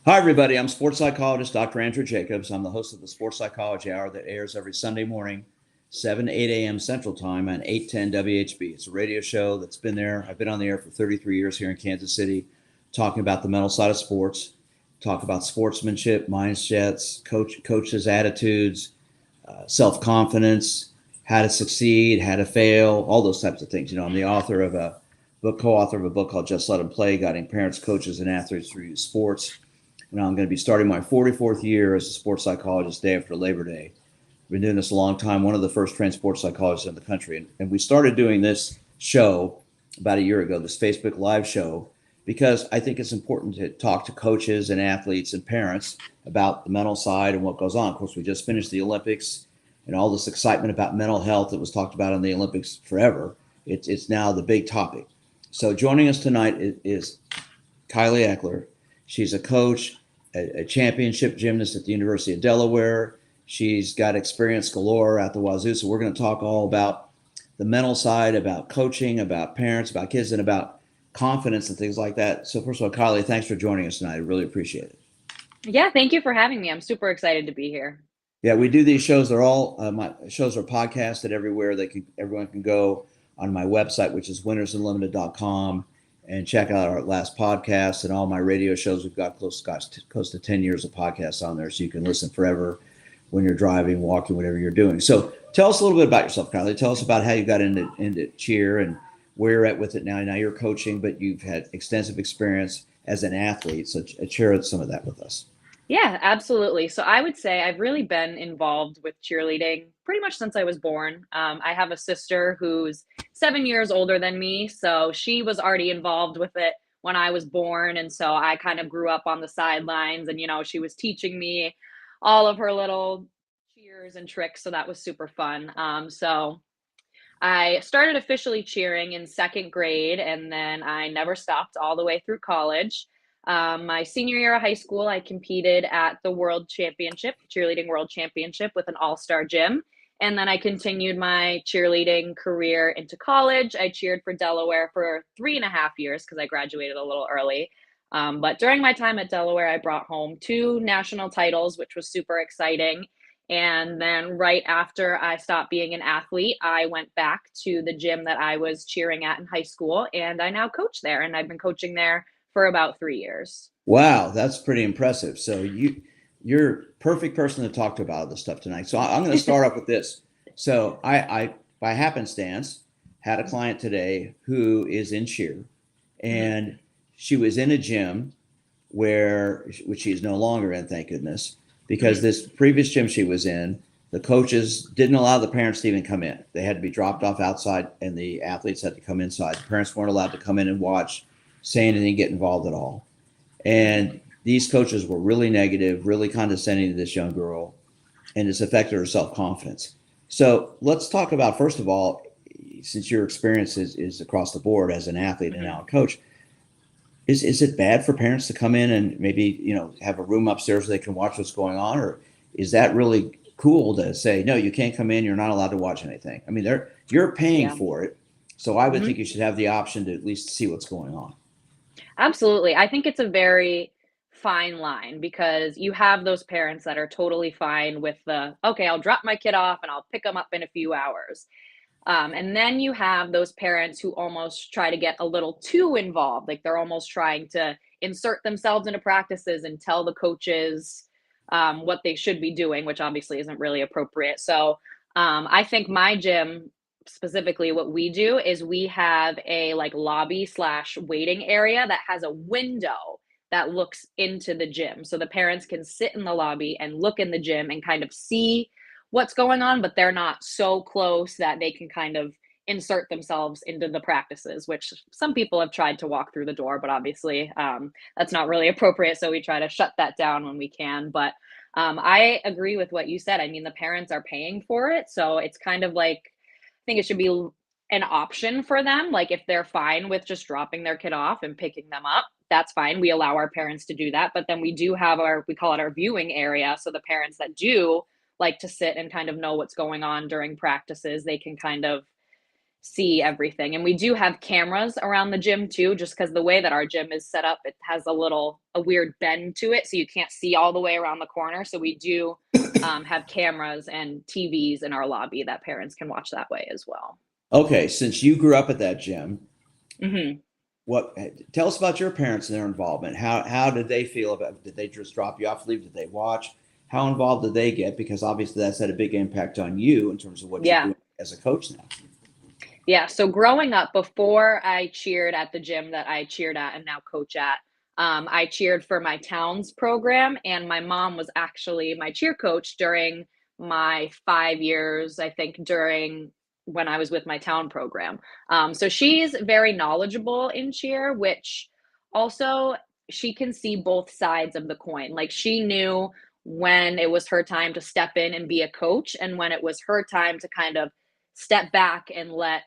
Hi, everybody. I'm sports psychologist Dr. Andrew Jacobs. I'm the host of the Sports Psychology Hour that airs every Sunday morning, 7 to 8 a.m. Central Time on 810 WHB. It's a radio show that's been there. I've been on the air for 33 years here in Kansas City, talking about the mental side of sports, talk about sportsmanship, mindsets, coaches' attitudes, self-confidence, how to succeed, how to fail, all those types of things. I'm the co-author of a book called Just Let Them Play, guiding parents, coaches, and athletes through sports. And I'm going to be starting my 44th year as a sports psychologist day after Labor Day. I've been doing this a long time, one of the first trained sports psychologists in the country. And we started doing this show about a year ago, this Facebook Live show, because I think it's important to talk to coaches and athletes and parents about the mental side and what goes on. Of course, we just finished the Olympics and all this excitement about mental health that was talked about in the Olympics forever. It's now the big topic. So joining us tonight is Kiley Eckler. She's a coach, a championship gymnast at the University of Delaware. She's got experience galore at the Wazoo. So we're going to talk all about the mental side, about coaching, about parents, about kids, and about confidence and things like that. So first of all, Kiley, thanks for joining us tonight. I really appreciate it. Yeah, thank you for having me. I'm super excited to be here. Yeah, we do these shows. They're all my shows are podcasted everywhere. Everyone can go on my website, which is winnersunlimited.com, and check out our last podcast and all my radio shows. We've got close to 10 years of podcasts on there, so you can listen forever when you're driving, walking, whatever you're doing. So tell us a little bit about yourself, Kylie. Tell us about how you got into cheer and where you're at with it now. Now you're coaching, but you've had extensive experience as an athlete. So share some of that with us. Yeah, absolutely. So I would say I've really been involved with cheerleading pretty much since I was born. I have a sister who's 7 years older than me, so she was already involved with it when I was born. And so I kind of grew up on the sidelines, and she was teaching me all of her little cheers and tricks. So that was super fun. So I started officially cheering in second grade, and then I never stopped all the way through college. My senior year of high school, I competed at the World Championship, cheerleading World Championship with an all-star gym. And then I continued my cheerleading career into college. I cheered for Delaware for 3.5 years because I graduated a little early. But during my time at Delaware, I brought home 2 national titles, which was super exciting. And then right after I stopped being an athlete, I went back to the gym that I was cheering at in high school, and I now coach there. And I've been coaching there for about 3 years. Wow, that's pretty impressive. So you're perfect person to talk to about this stuff tonight. So I'm going to start off with this. So I by happenstance had a client today who is in cheer, Mhm. and she was in a gym which she is no longer in, thank goodness, because Mhm. this previous gym she was in, the coaches didn't allow the parents to even come in. They had to be dropped off outside, and the athletes had to come inside. The parents weren't allowed to come in and watch, say anything, get involved at all. And these coaches were really negative, really condescending to this young girl, and it's affected her self confidence. So let's talk about, first of all, since your experience is across the board as an athlete and Mhm. now a coach, is it bad for parents to come in and maybe have a room upstairs so they can watch what's going on, or is that really cool to say no, you can't come in, you're not allowed to watch anything? I mean, you're paying Yeah. for it, so I would think Mhm. you should have the option to at least see what's going on. Absolutely. I think it's a very fine line because you have those parents that are totally fine with okay, I'll drop my kid off and I'll pick them up in a few hours. And then you have those parents who almost try to get a little too involved. Like they're almost trying to insert themselves into practices and tell the coaches what they should be doing, which obviously isn't really appropriate. So I think my gym, specifically, what we do is we have a like lobby slash waiting area that has a window that looks into the gym. So the parents can sit in the lobby and look in the gym and kind of see what's going on, but they're not so close that they can kind of insert themselves into the practices, which some people have tried to walk through the door, but obviously that's not really appropriate. So we try to shut that down when we can. But I agree with what you said. I mean, the parents are paying for it. So it's kind of like, I think it should be an option for them. Like if they're fine with just dropping their kid off and picking them up, that's fine. We allow our parents to do that. But then we do have we call it our viewing area. So the parents that do like to sit and kind of know what's going on during practices, they can kind of see everything. And we do have cameras around the gym too, just because the way that our gym is set up, it has a weird bend to it. So you can't see all the way around the corner. So we do have cameras and TVs in our lobby that parents can watch that way as well. Okay, since you grew up at that gym, Hmm. what tell us about your parents and their involvement. How did they feel about it? Did they just drop you off, leave? Did they watch? How involved did they get? Because obviously that's had a big impact on you in terms of what you're Yeah. doing as a coach now. Yeah, so growing up, before I cheered at the gym that I cheered at and now coach at, I cheered for my town's program, and my mom was actually my cheer coach during my 5 years, I think, during when I was with my town program. So she's very knowledgeable in cheer, which also she can see both sides of the coin. Like she knew when it was her time to step in and be a coach, and when it was her time to kind of step back and let,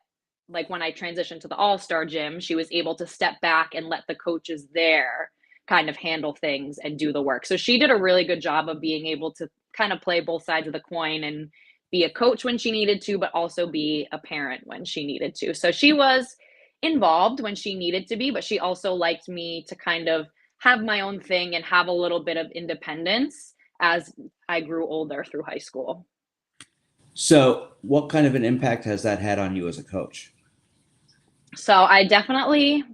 like when I transitioned to the all-star gym, she was able to step back and let the coaches there kind of handle things and do the work. So she did a really good job of being able to kind of play both sides of the coin and be a coach when she needed to, but also be a parent when she needed to. So she was involved when she needed to be, but she also liked me to kind of have my own thing and have a little bit of independence as I grew older through high school. So, what kind of an impact has that had on you as a coach? So I definitely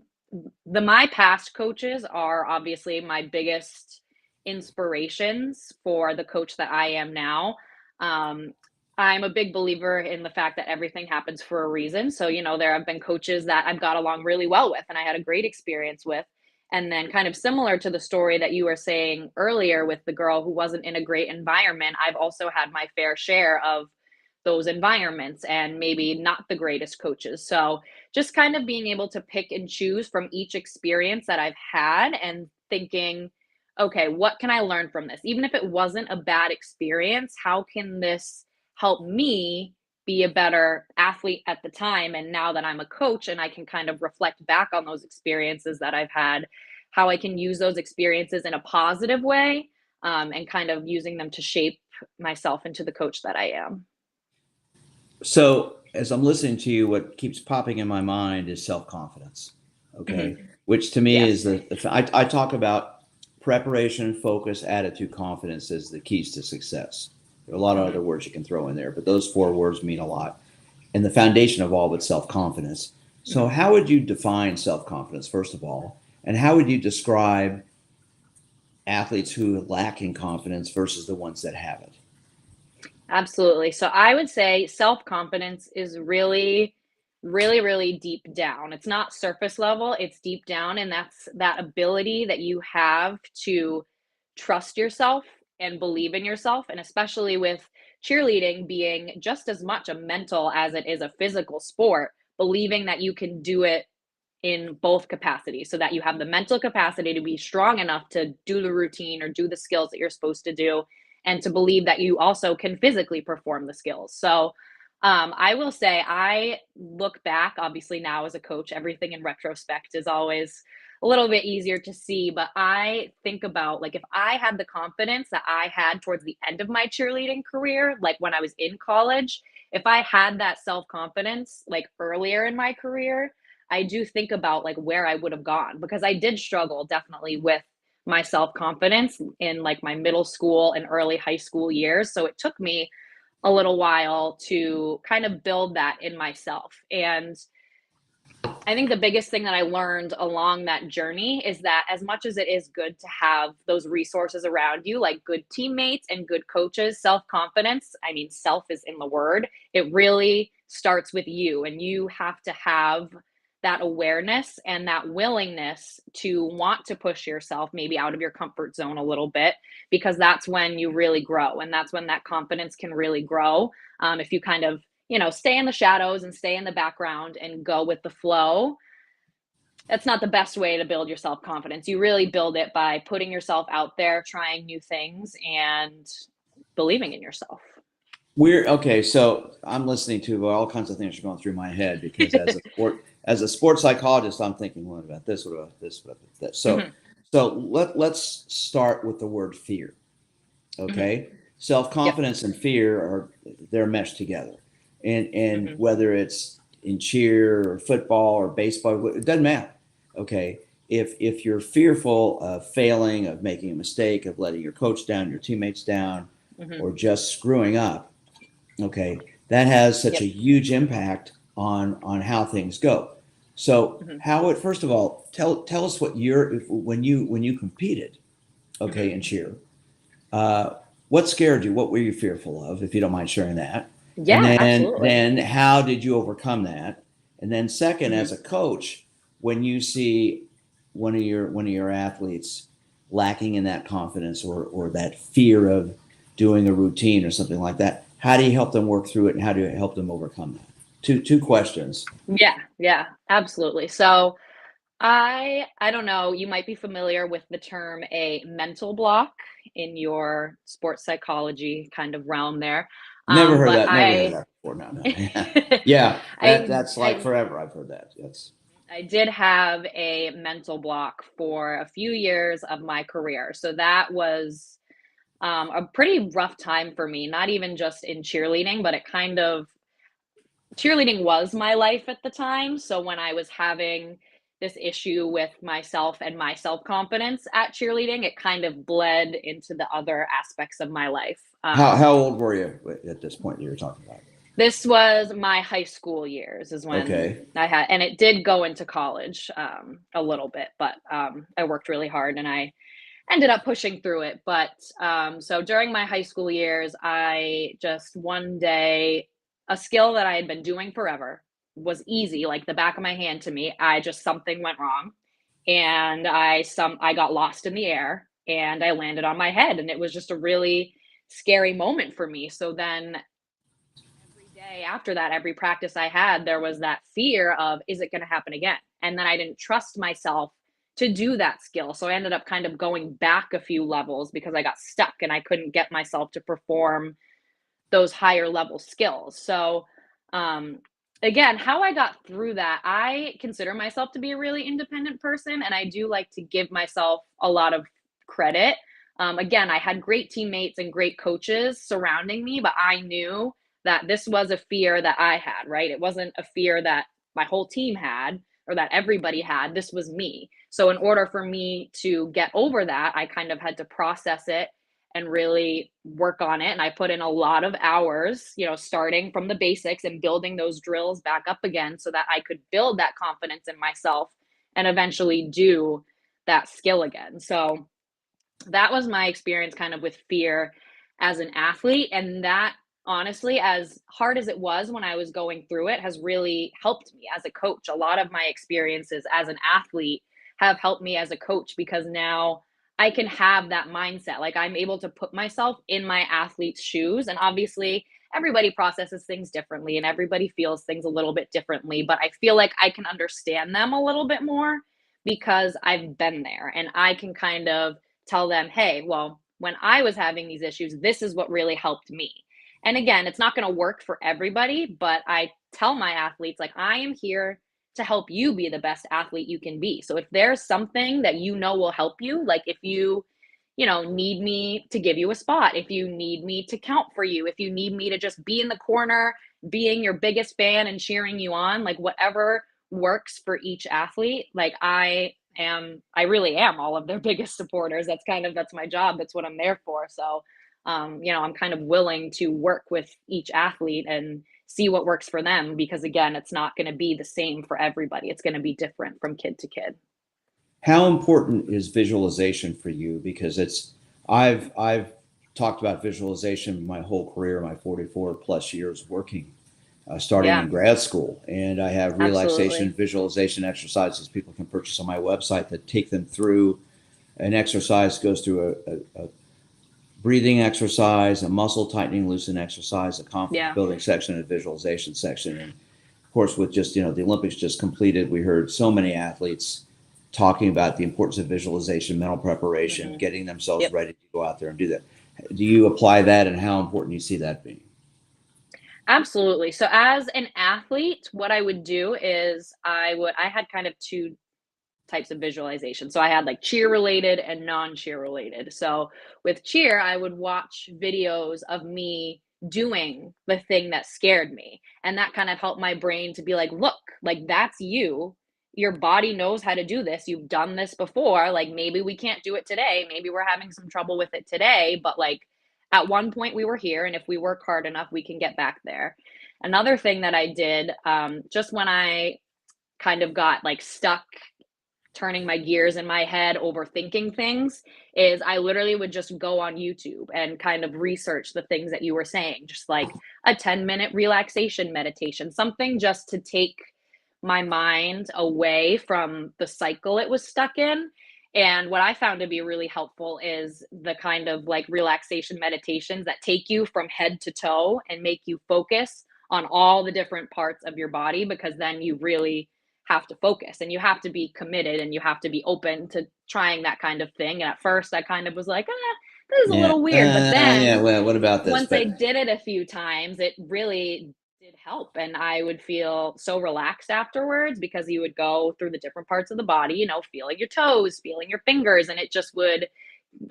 my past coaches are obviously my biggest inspirations for the coach that I am now. Um, I'm a big believer in the fact that everything happens for a reason. So, there have been coaches that I've got along really well with and I had a great experience with. And then, kind of similar to the story that you were saying earlier with the girl who wasn't in a great environment, I've also had my fair share of those environments and maybe not the greatest coaches. So, just kind of being able to pick and choose from each experience that I've had and thinking, okay, what can I learn from this? Even if it wasn't a bad experience, how can this help me be a better athlete at the time? And now that I'm a coach and I can kind of reflect back on those experiences that I've had, how I can use those experiences in a positive way, and kind of using them to shape myself into the coach that I am. So, as I'm listening to you, what keeps popping in my mind is self confidence. Okay, Hmm. which to me is Yes. I talk about preparation, focus, attitude, confidence as the keys to success. There are a lot of other Hmm. words you can throw in there, but those four words mean a lot. And the foundation of all of it's self confidence. So, Hmm. how would you define self confidence, first of all? And how would you describe athletes who lack in confidence versus the ones that have it? Absolutely. So I would say self-confidence is really, really, really deep down. It's not surface level, it's deep down. And that's that ability that you have to trust yourself and believe in yourself. And especially with cheerleading being just as much a mental as it is a physical sport, believing that you can do it in both capacities so that you have the mental capacity to be strong enough to do the routine or do the skills that you're supposed to do and to believe that you also can physically perform the skills. So I will say I look back, obviously now as a coach, everything in retrospect is always a little bit easier to see, but I think about like if I had the confidence that I had towards the end of my cheerleading career, like when I was in college, if I had that self-confidence like earlier in my career, I do think about like where I would have gone because I did struggle definitely with my self-confidence in like my middle school and early high school years. So it took me a little while to kind of build that in myself. And I think the biggest thing that I learned along that journey is that as much as it is good to have those resources around you, like good teammates and good coaches, self confidence, I mean, self is in the word, it really starts with you. And you have to have that awareness and that willingness to want to push yourself maybe out of your comfort zone a little bit, because that's when you really grow. And that's when that confidence can really grow. If you kind of stay in the shadows and stay in the background and go with the flow, that's not the best way to build your self confidence. You really build it by putting yourself out there, trying new things, and believing in yourself. We're okay. So I'm listening to all kinds of things are going through my head because as a sports psychologist, I'm thinking, what about this? What about this? What about this? So Hmm. let's start with the word fear. Hmm. Okay, self Yep. confidence and fear are they're meshed together, and Hmm. whether it's in cheer or football or baseball, it doesn't matter. Okay. If you're fearful of failing, of making a mistake, of letting your coach down, your teammates down, Mhm. or just screwing up, okay, that has such a Yep. huge impact on how things go. So Mhm. how it first of all tell us what you're when you competed, okay, Mhm. in cheer, uh, what scared you? What were you fearful of, if you don't mind sharing that? And Yeah, absolutely. then how did you overcome that? And then second, Mhm. as a coach, when you see one of your athletes lacking in that confidence or that fear of doing a routine or something like that, how do you help them work through it and how do you help them overcome that? Two questions. Yeah, yeah, absolutely. So I don't know, you might be familiar with the term a mental block in your sports psychology kind of realm there. Never heard But that. Never heard I that before. No, no. Yeah, I that's like I forever. I've heard that. That's I did have a mental block for a few years of my career. So that was a pretty rough time for me, not even just in cheerleading, but it kind of cheerleading was my life at the time. So when I was having this issue with myself and my self-confidence at cheerleading, it kind of bled into the other aspects of my life. how old were you at this point that you're talking about? This was my high school years is when Okay. I had, and it did go into college a little bit, but I worked really hard and I ended up pushing through it. But so during my high school years, I just one day, a skill that I had been doing forever was easy, like the back of my hand to me. I just something went wrong, and I got lost in the air, and I landed on my head, and it was just a really scary moment for me. So then every day after that, every practice I had, there was that fear of, is it going to happen again? And then I didn't trust myself to do that skill. So I ended up kind of going back a few levels because I got stuck and I couldn't get myself to perform those higher level skills. So, um, again, how I got through that, I consider myself to be a really independent person, and I do like to give myself a lot of credit. Again, I had great teammates and great coaches surrounding me, but I knew that this was a fear that I had, right? It wasn't a fear that my whole team had or that everybody had. This was me. So, in order for me to get over that, I kind of had to process it and really work on it. And I put in a lot of hours, starting from the basics and building those drills back up again so that I could build that confidence in myself and eventually do that skill again. So that was my experience kind of with fear as an athlete. And that, honestly, as hard as it was when I was going through it, has really helped me as a coach. A lot of my experiences as an athlete have helped me as a coach because now I can have that mindset. Like I'm able to put myself in my athlete's shoes. And obviously, everybody processes things differently and everybody feels things a little bit differently. But I feel like I can understand them a little bit more because I've been there and I can kind of tell them, hey, well, when I was having these issues, this is what really helped me. And again, it's not going to work for everybody, but I tell my athletes, like, I am here to help you be the best athlete you can be. So if there's something that will help you, like if you need me to give you a spot, if you need me to count for you, if you need me to just be in the corner, being your biggest fan and cheering you on, like whatever works for each athlete, like I really am all of their biggest supporters. That's my job. That's what I'm there for. So, I'm kind of willing to work with each athlete and see what works for them because again, it's not going to be the same for everybody. It's going to be different from kid to kid. How important is visualization for you? Because I've talked about visualization my whole career, my 44 plus years working, starting Yeah, in grad school, and I have relaxation absolutely. visualization exercises people can purchase on my website that take them through an exercise, goes through a breathing exercise, a muscle tightening, loosen exercise, a confidence Yeah. building section, and a visualization section. And of course, with just the Olympics just completed, we heard so many athletes talking about the importance of visualization, mental preparation, Hmm. getting themselves Yep. ready to go out there and do that. Do you apply that, and how important do you see that being? Absolutely. So as an athlete, what I would do is I had kind of two types of visualization. So I had like cheer related and non-cheer related. So with cheer, I would watch videos of me doing the thing that scared me. And that kind of helped my brain to be like, look, like that's you. Your body knows how to do this. You've done this before. Like maybe we can't do it today. Maybe we're having some trouble with it today, but like at one point we were here. And if we work hard enough, we can get back there. Another thing that I did, just when I kind of got like stuck turning my gears in my head, overthinking things, is I literally would just go on YouTube and kind of research the things that you were saying, just like a 10-minute relaxation meditation, something just to take my mind away from the cycle it was stuck in. And what I found to be really helpful is the kind of like relaxation meditations that take you from head to toe and make you focus on all the different parts of your body, because then you really have to focus and you have to be committed and you have to be open to trying that kind of thing. And at first I kind of was like, this is a Yeah. little weird. But Yeah. then Well, what about this? once I did it a few times, it really did help. And I would feel so relaxed afterwards because you would go through the different parts of the body, you know, feeling your toes, feeling your fingers, and it just would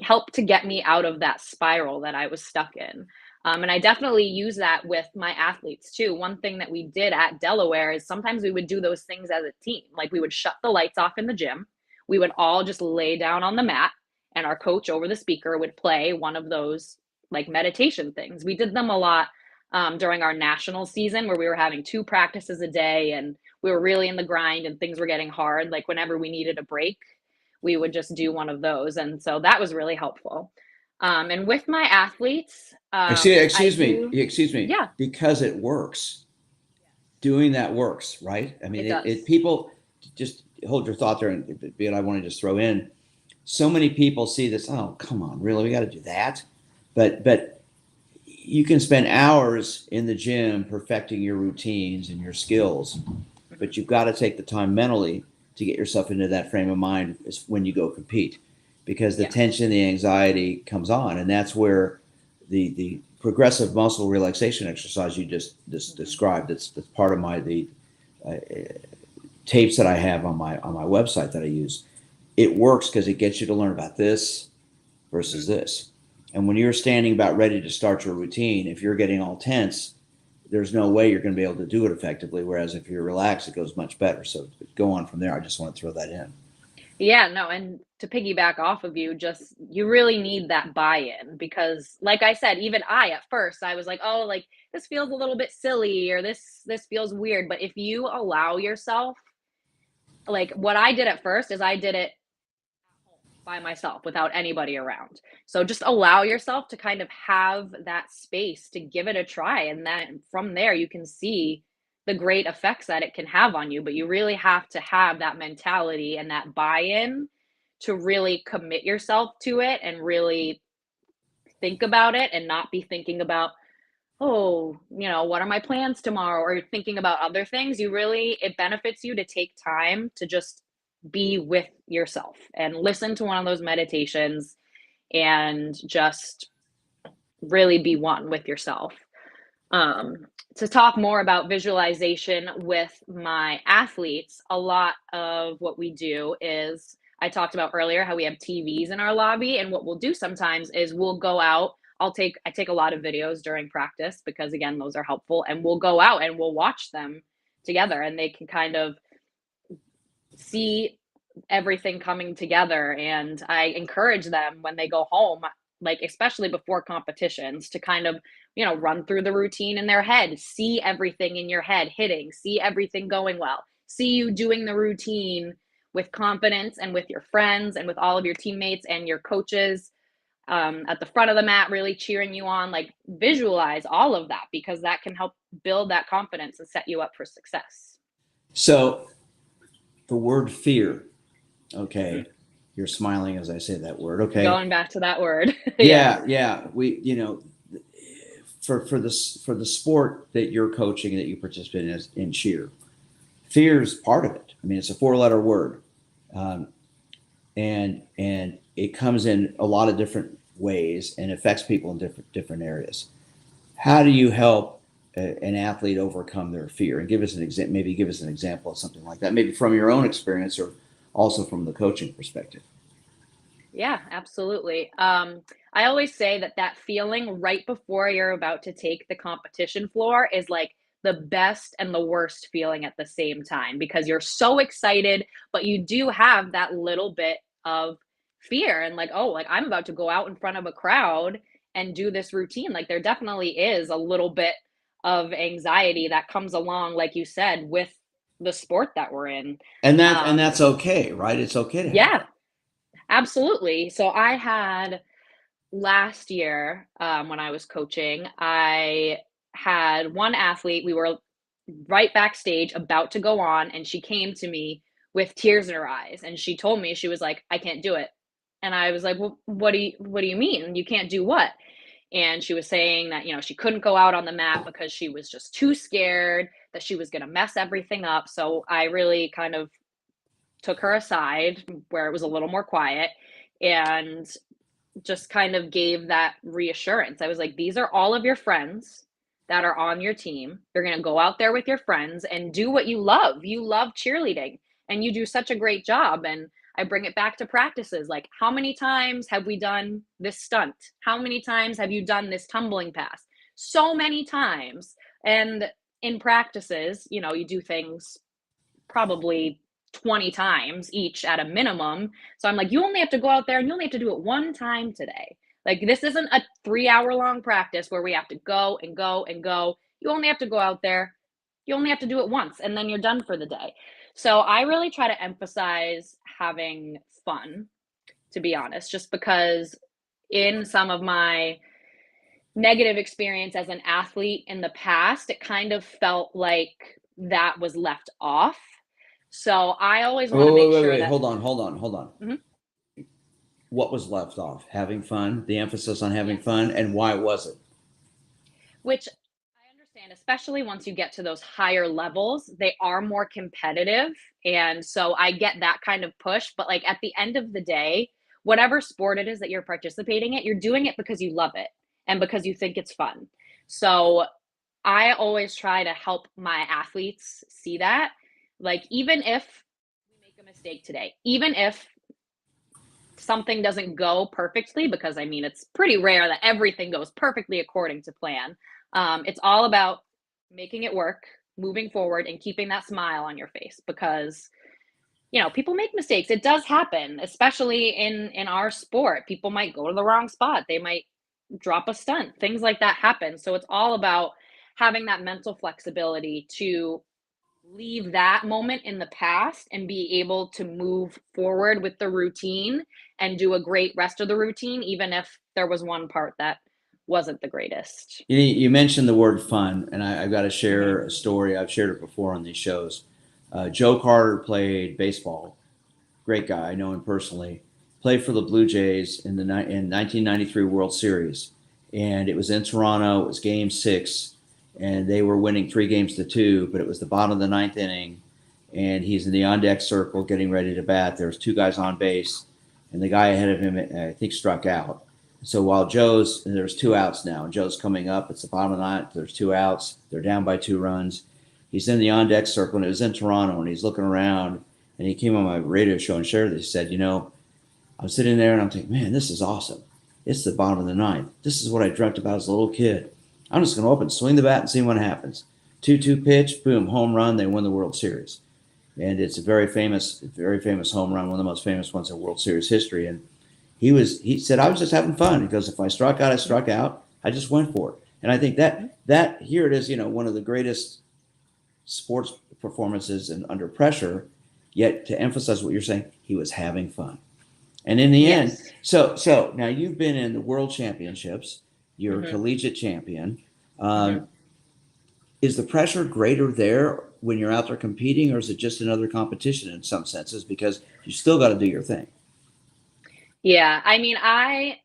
help to get me out of that spiral that I was stuck in. And I definitely use that with my athletes too. One thing that we did at Delaware is sometimes we would do those things as a team. Like we would shut the lights off in the gym. We would all just lay down on the mat, and our coach over the speaker would play one of those like meditation things. We did them a lot during our national season where we were having 2 practices a day and we were really in the grind and things were getting hard. Like whenever we needed a break, we would just do one of those. And so that was really helpful. And with my athletes, I do, Excuse me, yeah, because it works. Doing that works, right? I mean, it does. people just hold your thought there, and I want to just throw in. So many people see this. Oh, come on, really? We got to do that? But you can spend hours in the gym perfecting your routines and your skills, but you've got to take the time mentally to get yourself into that frame of mind when you go compete, because the Yeah. tension, the anxiety comes on, and that's where the progressive muscle relaxation exercise you just described. That's part of the uh, tapes that I have on my website that I use. It works because it gets you to learn about this versus this. And when you're standing about ready to start your routine, if you're getting all tense, there's no way you're going to be able to do it effectively. Whereas if you're relaxed, it goes much better. So go on from there. I just want to throw that in. Yeah, no, and to piggyback off of you, just you really need that buy-in because like I said, even I at first I was like, "Oh, like this feels a little bit silly or this feels weird." But if you allow yourself, like what I did at first is I did it by myself without anybody around. So just allow yourself to kind of have that space to give it a try. And then from there, you can see the great effects that it can have on you. But you really have to have that mentality and that buy in to really commit yourself to it and really think about it and not be thinking about, oh, you know, what are my plans tomorrow? Or you're thinking about other things. It benefits you to take time to just be with yourself and listen to one of those meditations and just really be one with yourself. Um, to talk more about visualization with my athletes, a lot of what we do is I talked about earlier how we have TVs in our lobby, and what we'll do sometimes is we'll go out. I take a lot of videos during practice because again, those are helpful, and we'll go out and we'll watch them together, and they can kind of see everything coming together. And I encourage them when they go home, like especially before competitions, to kind of, you know, run through the routine in their head, see everything in your head hitting, see everything going well, see you doing the routine with confidence and with your friends and with all of your teammates and your coaches at the front of the mat, really cheering you on. Like visualize all of that because that can help build that confidence and set you up for success. So the word fear. Okay. You're smiling as I say that word. Okay. Going back to that word. Yeah. We, for the sport that you're coaching, that you participate in cheer, fear is part of it. I mean, it's a 4-letter word. And it comes in a lot of different ways and affects people in different areas. How do you help an athlete overcome their fear? And give us an example. Maybe give us an example of something like that. Maybe from your own experience, or also from the coaching perspective. Yeah, absolutely. I always say that that feeling right before you're about to take the competition floor is like the best and the worst feeling at the same time because you're so excited, but you do have that little bit of fear and like, oh, like I'm about to go out in front of a crowd and do this routine. Like there definitely is a little bit of anxiety that comes along, like you said, with the sport that we're in. And Um, that's okay, right? It's okay to have yeah, that. absolutely. So I had last year, when I was coaching, I had one athlete, we were right backstage about to go on, and she came to me with tears in her eyes, and she told me, she was like, "I can't do it." And I was like, "Well, what do you mean? You can't do what?" And she was saying that, she couldn't go out on the mat because she was just too scared that she was gonna mess everything up. So I really kind of took her aside where it was a little more quiet and just kind of gave that reassurance. I was like, these are all of your friends that are on your team. You're going to go out there with your friends and do what you love. You love cheerleading and you do such a great job. And I bring it back to practices. Like, how many times have we done this stunt? How many times have you done this tumbling pass? So many times. And in practices, you do things probably 20 times each at a minimum. So I'm like, you only have to go out there and you only have to do it one time today. Like, this isn't a 3 hour long practice where we have to go and go and go. You only have to go out there. You only have to do it once and then you're done for the day. So I really try to emphasize having fun, to be honest, just because in some of my negative experience as an athlete in the past, it kind of felt like that was left off. So I always want to Oh, make wait, sure wait, that hold on. Mhm. What was left off? Having fun, the emphasis on having Yes. fun, and why was it? Which I understand, especially once you get to those higher levels, they are more competitive. And so I get that kind of push. But like at the end of the day, whatever sport it is that you're participating in, you're doing it because you love it and because you think it's fun. So I always try to help my athletes see that. Like, even if we make a mistake today, even if something doesn't go perfectly, because I mean, it's pretty rare that everything goes perfectly according to plan. It's all about making it work, moving forward, and keeping that smile on your face because people make mistakes. It does happen, especially in our sport. People might go to the wrong spot. They might drop a stunt. Things like that happen. So it's all about having that mental flexibility to leave that moment in the past and be able to move forward with the routine and do a great rest of the routine, even if there was one part that wasn't the greatest. You mentioned the word fun, and I've got to Hmm. share a story. I've shared it before on these shows. Joe Carter played baseball. Great guy. I know him personally. Played for the Blue Jays in 1993 World Series, and it was in Toronto. It was Game 6, and they were winning 3 games to 2. But it was the bottom of the ninth inning, and he's in the on deck circle getting ready to bat. There's two guys on base, and the guy ahead of him, I think, struck out. So while there's 2 outs now, and Joe's coming up. It's the bottom of the ninth. There's 2 outs. They're down by 2 runs. He's in the on deck circle, and it was in Toronto, and he's looking around, and he came on my radio show and shared this. He said, I'm sitting there and I'm thinking, man, this is awesome. It's the bottom of the ninth. This is what I dreamt about as a little kid. I'm just going to open, swing the bat, and see what happens. 2-2 pitch, boom, home run. They win the World Series. And it's a very famous home run, one of the most famous ones in World Series history. And he said, I was just having fun. He goes, if I struck out, I struck out. I just went for it. And I think that here it is, one of the greatest sports performances and under pressure, yet to emphasize what you're saying, he was having fun. And in the end, Yes. so now you've been in the world championships, you're a Hmm. collegiate champion. Hmm. Um, is the pressure greater there when you're out there competing, or is it just another competition in some senses because you still got to do your thing? Yeah. I mean, I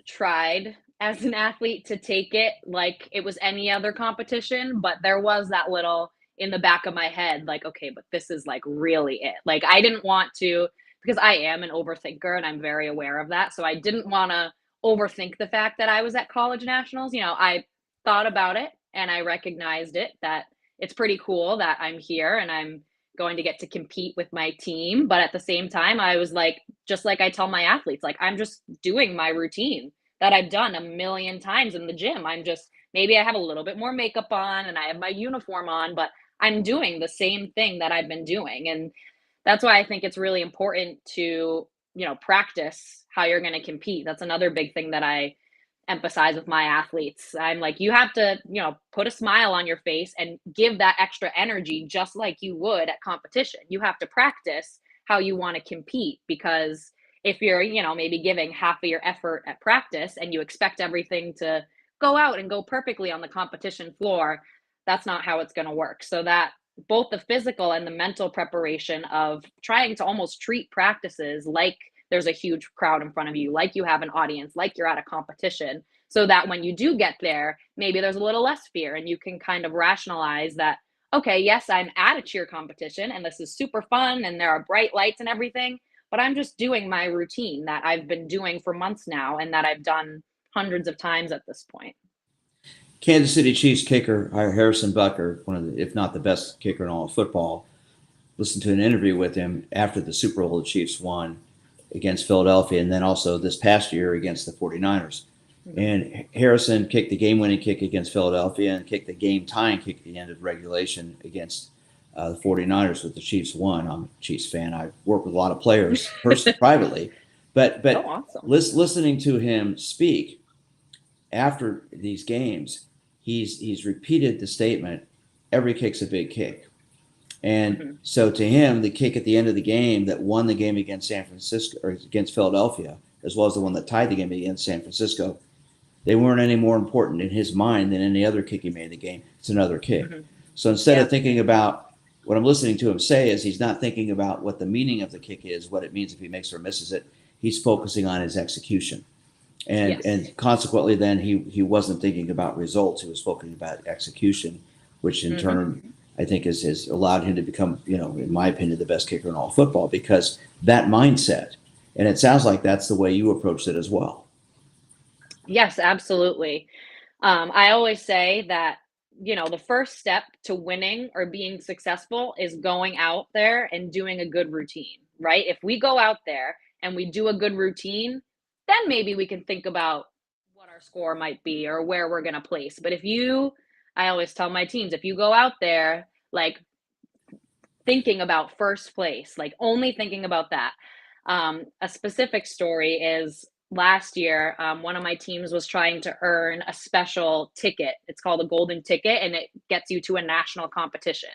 tried as an athlete to take it like it was any other competition, but there was that little in the back of my head, like, okay, but this is like really it. Like, I didn't want to, because I am an overthinker and I'm very aware of that. So I didn't want to overthink the fact that I was at college nationals. I thought about it and I recognized it that it's pretty cool that I'm here and I'm going to get to compete with my team. But at the same time, I was like, just like I tell my athletes, like, I'm just doing my routine that I've done a million times in the gym. I'm just, maybe I have a little bit more makeup on and I have my uniform on, but I'm doing the same thing that I've been doing. And that's why I think it's really important to, practice how you're going to compete. That's another big thing that I emphasize with my athletes. I'm like, you have to, put a smile on your face and give that extra energy just like you would at competition. You have to practice how you want to compete, because if you're, maybe giving half of your effort at practice and you expect everything to go out and go perfectly on the competition floor, that's not how it's going to work. So that both the physical and the mental preparation of trying to almost treat practices like there's a huge crowd in front of you, like you have an audience, like you're at a competition, so that when you do get there, maybe there's a little less fear and you can kind of rationalize that, okay, yes, I'm at a cheer competition and this is super fun and there are bright lights and everything, but I'm just doing my routine that I've been doing for months now and that I've done hundreds of times at this point. Kansas City Chiefs kicker Harrison Butker, one of the, if not the best kicker in all of football, listened to an interview with him after the Super Bowl the Chiefs won against Philadelphia, and then also this past year against the 49ers. And Harrison kicked the game-winning kick against Philadelphia and kicked the game-tying kick at the end of regulation against the 49ers with the Chiefs won. I'm a Chiefs fan. I work with a lot of players personally, privately. But Oh, awesome. listening to him speak after these games, he's repeated the statement, every kick's a big kick. And so to him, the kick at the end of the game that won the game against San Francisco or against Philadelphia, as well as the one that tied the game against San Francisco, they weren't any more important in his mind than any other kick he made in the game. It's another kick. So instead of thinking about what I'm listening to him say is he's not thinking about what the meaning of the kick is, what it means if he makes or misses it. He's focusing on his execution. And consequently, then he wasn't thinking about results. He was focusing about execution, which in turn I think has allowed him to become, in my opinion, the best kicker in all of football, because that mindset. And it sounds like that's the way you approached it as well. Yes, absolutely. I always say that, the first step to winning or being successful is going out there and doing a good routine, right? If we go out there and we do a good routine, then maybe we can think about what our score might be or where we're going to place. But I always tell my teams, if you go out there, like thinking about first place, like only thinking about that. A specific story is last year, one of my teams was trying to earn a special ticket. It's called a golden ticket, and it gets you to a national competition.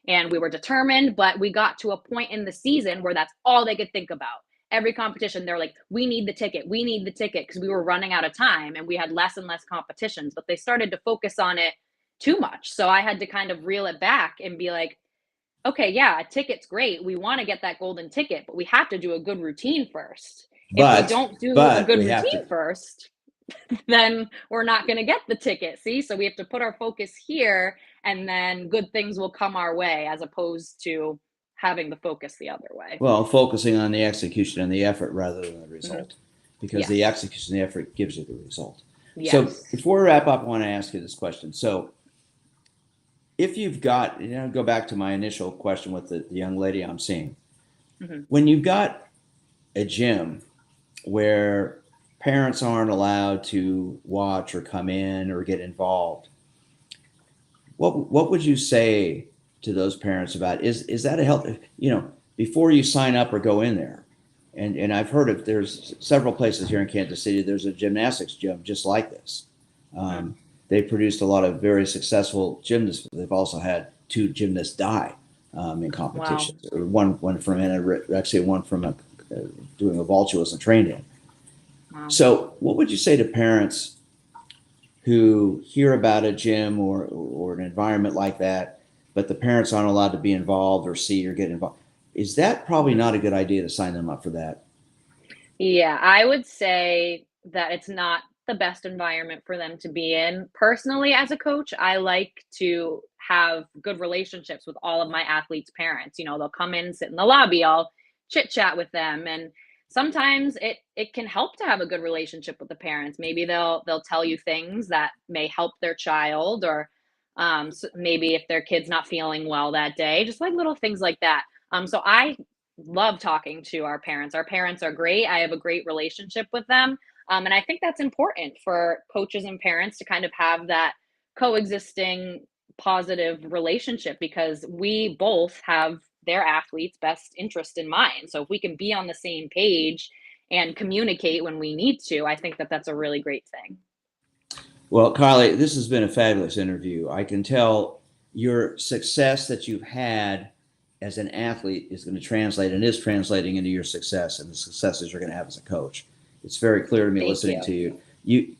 And we were determined, but we got to a point in the season where that's all they could think about. Every competition, they're like, we need the ticket, because we were running out of time and we had less and less competitions, but they started to focus on it too much. So I had to kind of reel it back and be like, okay, yeah, a ticket's great. We want to get that golden ticket, but we have to do a good routine first. If we don't do a good we have routine to. first, then we're not going to get the ticket. See? So we have to put our focus here, and then good things will come our way, as opposed to having the focus the other way. Well, focusing on the execution and the effort rather than the result, because the execution and the effort gives you the result. Yes. So before we wrap up, I want to ask you this question. So if you've got, go back to my initial question with the young lady I'm seeing. When you've got a gym where parents aren't allowed to watch or come in or get involved, what would you say to those parents about is that a health, before you sign up or go in there? And I've heard of, there's several places here in Kansas City, there's a gymnastics gym just like this. They produced a lot of very successful gymnasts. They've also had 2 gymnasts die in competitions. Wow. One from anorexia, one from doing a vault she wasn't trained in. Wow. So what would you say to parents who hear about a gym or an environment like that, but the parents aren't allowed to be involved or see or get involved? Is that probably not a good idea to sign them up for that? Yeah, I would say that it's not the best environment for them to be in. Personally, as a coach, I like to have good relationships with all of my athletes' parents. They'll come in, sit in the lobby, I'll chit chat with them. And sometimes it can help to have a good relationship with the parents. Maybe they'll tell you things that may help their child, or So maybe if their kid's not feeling well that day, just like little things like that. So I love talking to our parents. Our parents are great. I have a great relationship with them. And I think that's important for coaches and parents to kind of have that coexisting positive relationship, because we both have their athletes' best interest in mind. So if we can be on the same page and communicate when we need to, I think that that's a really great thing. Well, Kylie, this has been a fabulous interview. I can tell your success that you've had as an athlete is going to translate and is translating into your success and the successes you're going to have as a coach. It's very clear to me Thank listening you. to you.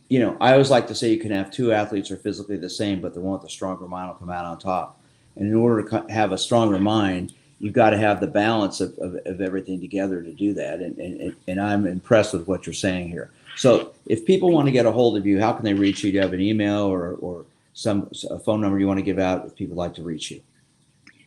You know, I always like to say you can have two athletes who are physically the same, but the one with the stronger mind will come out on top. And in order to have a stronger mind, you've got to have the balance of everything together to do that. And I'm impressed with what you're saying here. So if people want to get a hold of you, how can they reach you? Do you have an email or a phone number you want to give out if people like to reach you?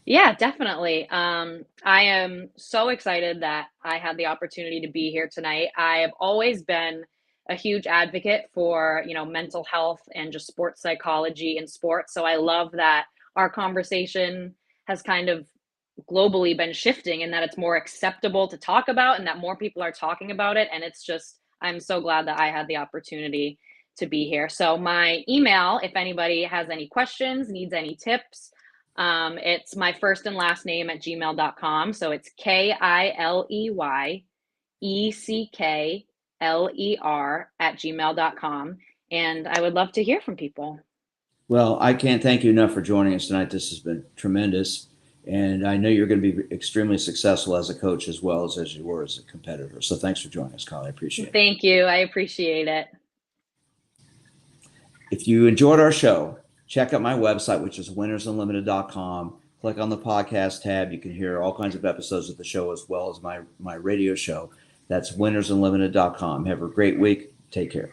Yeah, definitely. I am so excited that I had the opportunity to be here tonight. I have always been a huge advocate for, mental health and just sports psychology in sports. So I love that our conversation has kind of globally been shifting, and that it's more acceptable to talk about and that more people are talking about it. And it's just, I'm so glad that I had the opportunity to be here. So my email, if anybody has any questions, needs any tips, it's my first and last name at gmail.com. So it's KileyEckler at gmail.com. And I would love to hear from people. Well, I can't thank you enough for joining us tonight. This has been tremendous. And I know you're going to be extremely successful as a coach as well as you were as a competitor. So thanks for joining us, Kylie. I appreciate it. Thank you. I appreciate it. If you enjoyed our show, check out my website, which is winnersunlimited.com. Click on the podcast tab. You can hear all kinds of episodes of the show as well as my radio show. That's winnersunlimited.com. Have a great week. Take care.